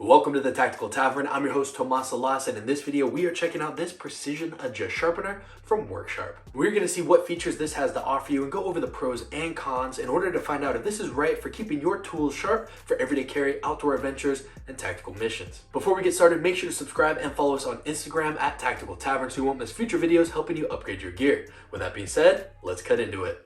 Welcome to the Tactical Tavern. I'm your host Tomas Alas, and in this video we are checking out this Precision Adjust Sharpener from WorkSharp. We're going to see what features this has to offer you and go over the pros and cons in order to find out if this is right for keeping your tools sharp for everyday carry, outdoor adventures, and tactical missions. Before we get started, make sure to subscribe and follow us on Instagram at Tactical Tavern so you won't miss future videos helping you upgrade your gear. With that being said, let's cut into it.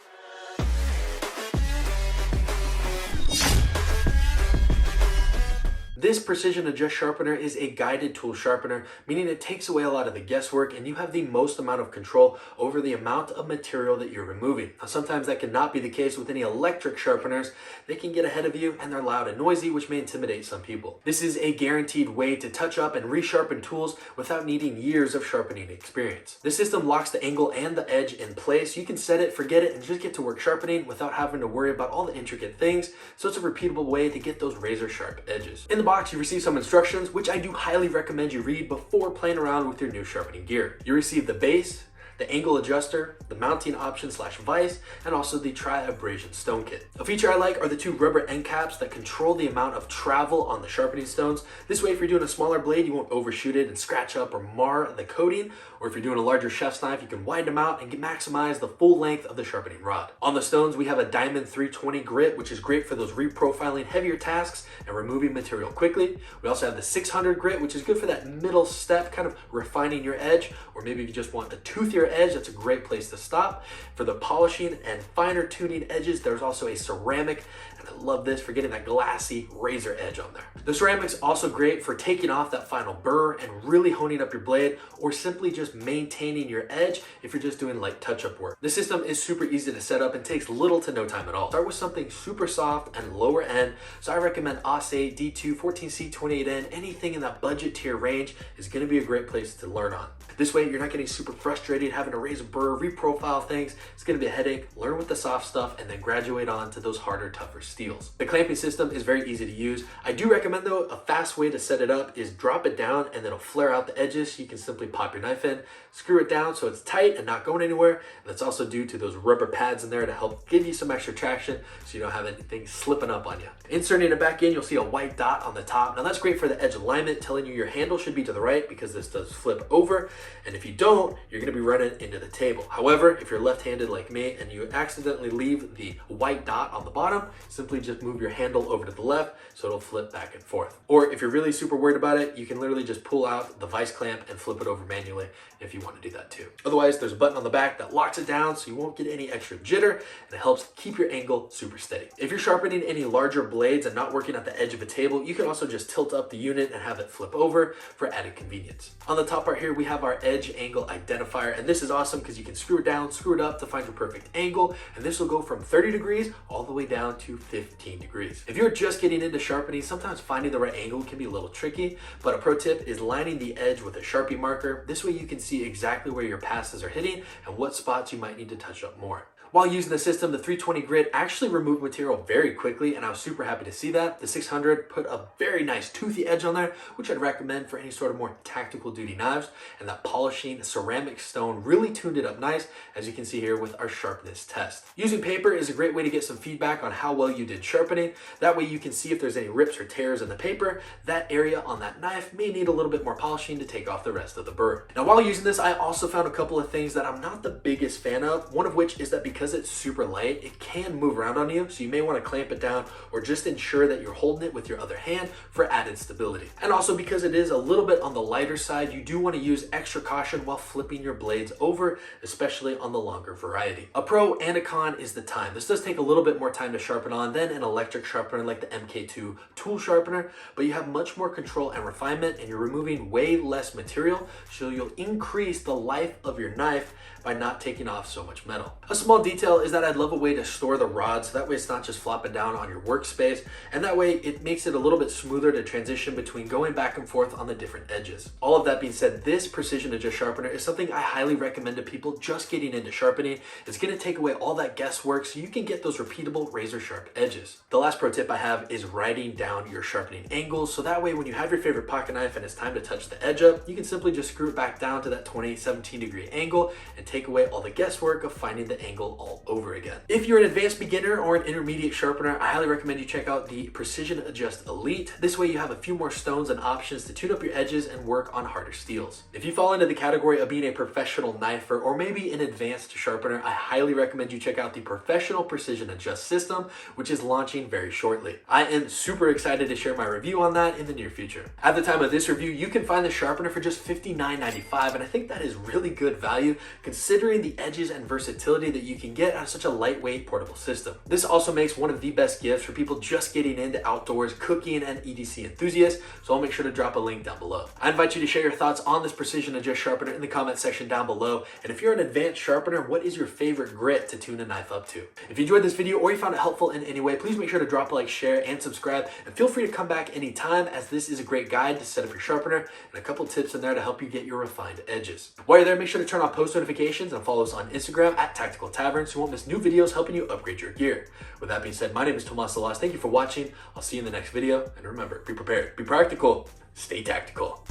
This Precision Adjust Sharpener is a guided tool sharpener, meaning it takes away a lot of the guesswork and you have the most amount of control over the amount of material that you're removing. Now, sometimes that cannot be the case with any electric sharpeners. They can get ahead of you and they're loud and noisy, which may intimidate some people. This is a guaranteed way to touch up and resharpen tools without needing years of sharpening experience. This system locks the angle and the edge in place. You can set it, forget it, and just get to work sharpening without having to worry about all the intricate things. So it's a repeatable way to get those razor sharp edges. In the box, you receive some instructions, which I do highly recommend you read before playing around with your new sharpening gear. You receive the base, the angle adjuster, the mounting option / vise, and also the tri-abrasion stone kit. A feature I like are the two rubber end caps that control the amount of travel on the sharpening stones. This way, if you're doing a smaller blade, you won't overshoot it and scratch up or mar the coating. Or if you're doing a larger chef's knife, you can widen them out and maximize the full length of the sharpening rod. On the stones, we have a diamond 320 grit, which is great for those reprofiling heavier tasks and removing material quickly. We also have the 600 grit, which is good for that middle step, kind of refining your edge, or maybe if you just want a toothier edge, that's a great place to stop. For the polishing and finer tuning edges, there's also a ceramic, and I love this for getting that glassy razor edge on there. The ceramic's also great for taking off that final burr and really honing up your blade, or simply just maintaining your edge if you're just doing light touch-up work. This system is super easy to set up and takes little to no time at all. Start with something super soft and lower end, so I recommend AUS8, D2, 14C, 28N, anything in that budget tier range is going to be a great place to learn on. This way, you're not getting super frustrated having to raise a burr, reprofile things. It's going to be a headache. Learn with the soft stuff and then graduate on to those harder, tougher steels. The clamping system is very easy to use. I do recommend, though, a fast way to set it up is drop it down and then it'll flare out the edges so you can simply pop your knife in, screw it down so it's tight and not going anywhere. And that's also due to those rubber pads in there to help give you some extra traction so you don't have anything slipping up on you. Inserting it back in, you'll see a white dot on the top. Now that's great for the edge alignment, telling you your handle should be to the right because this does flip over. And if you don't, you're going to be running into the table. However, if you're left-handed like me and you accidentally leave the white dot on the bottom, simply just move your handle over to the left so it'll flip back and forth. Or if you're really super worried about it, you can literally just pull out the vice clamp and flip it over manually if you want to do that too. Otherwise, there's a button on the back that locks it down so you won't get any extra jitter, and it helps keep your angle super steady. If you're sharpening any larger blades and not working at the edge of a table, you can also just tilt up the unit and have it flip over for added convenience. On the top part here, we have our edge angle identifier, and this is awesome because you can screw it down, screw it up to find your perfect angle, and this will go from 30 degrees all the way down to 15 degrees. If you're just getting into sharpening, sometimes finding the right angle can be a little tricky, but a pro tip is lining the edge with a Sharpie marker. This way you can see exactly where your passes are hitting and what spots you might need to touch up more. While using the system, the 320 grit actually removed material very quickly, and I was super happy to see that. The 600 put a very nice toothy edge on there, which I'd recommend for any sort of more tactical duty knives, and that polishing ceramic stone really tuned it up nice, as you can see here with our sharpness test. Using paper is a great way to get some feedback on how well you did sharpening. That way you can see if there's any rips or tears in the paper. That area on that knife may need a little bit more polishing to take off the rest of the burr. Now, while using this, I also found a couple of things that I'm not the biggest fan of, one of which is that because it's super light, it can move around on you, so you may want to clamp it down or just ensure that you're holding it with your other hand for added stability. And also because it is a little bit on the lighter side, you do want to use extra caution while flipping your blades over, especially on the longer variety. A pro and a con is the time. This does take a little bit more time to sharpen on than an electric sharpener like the MK2 tool sharpener, but you have much more control and refinement, and you're removing way less material, so you'll increase the life of your knife by not taking off so much metal. A small detail is that I'd love a way to store the rod so that way it's not just flopping down on your workspace, and that way it makes it a little bit smoother to transition between going back and forth on the different edges. All of that being said, this Precision Adjust Sharpener is something I highly recommend to people just getting into sharpening. It's going to take away all that guesswork so you can get those repeatable razor sharp edges. The last pro tip I have is writing down your sharpening angles, so that way when you have your favorite pocket knife and it's time to touch the edge up, you can simply just screw it back down to that 17 degree angle and take away all the guesswork of finding the angle all over again. If you're an advanced beginner or an intermediate sharpener, I highly recommend you check out the Precision Adjust Elite. This way you have a few more stones and options to tune up your edges and work on harder steels. If you fall into the category of being a professional knifer or maybe an advanced sharpener, I highly recommend you check out the Professional Precision Adjust system, which is launching very shortly. I am super excited to share my review on that in the near future. At the time of this review, you can find the sharpener for just $59.95, and I think that is really good value considering the edges and versatility that you can get out of such a lightweight portable system. This also makes one of the best gifts for people just getting into outdoors, cooking, and EDC enthusiasts, so I'll make sure to drop a link down below. I invite you to share your thoughts on this Precision Adjust sharpener in the comment section down below, and if you're an advanced sharpener, what is your favorite grit to tune a knife up to? If you enjoyed this video or you found it helpful in any way, please make sure to drop a like, share, and subscribe, and feel free to come back anytime, as this is a great guide to set up your sharpener and a couple tips in there to help you get your refined edges. While you're there, make sure to turn on post notifications and follow us on Instagram at Tactical Tavern so you won't miss new videos helping you upgrade your gear. With that being said, my name is Tomas Alas. Thank you for watching. I'll see you in the next video, and remember, be prepared, be practical, stay tactical.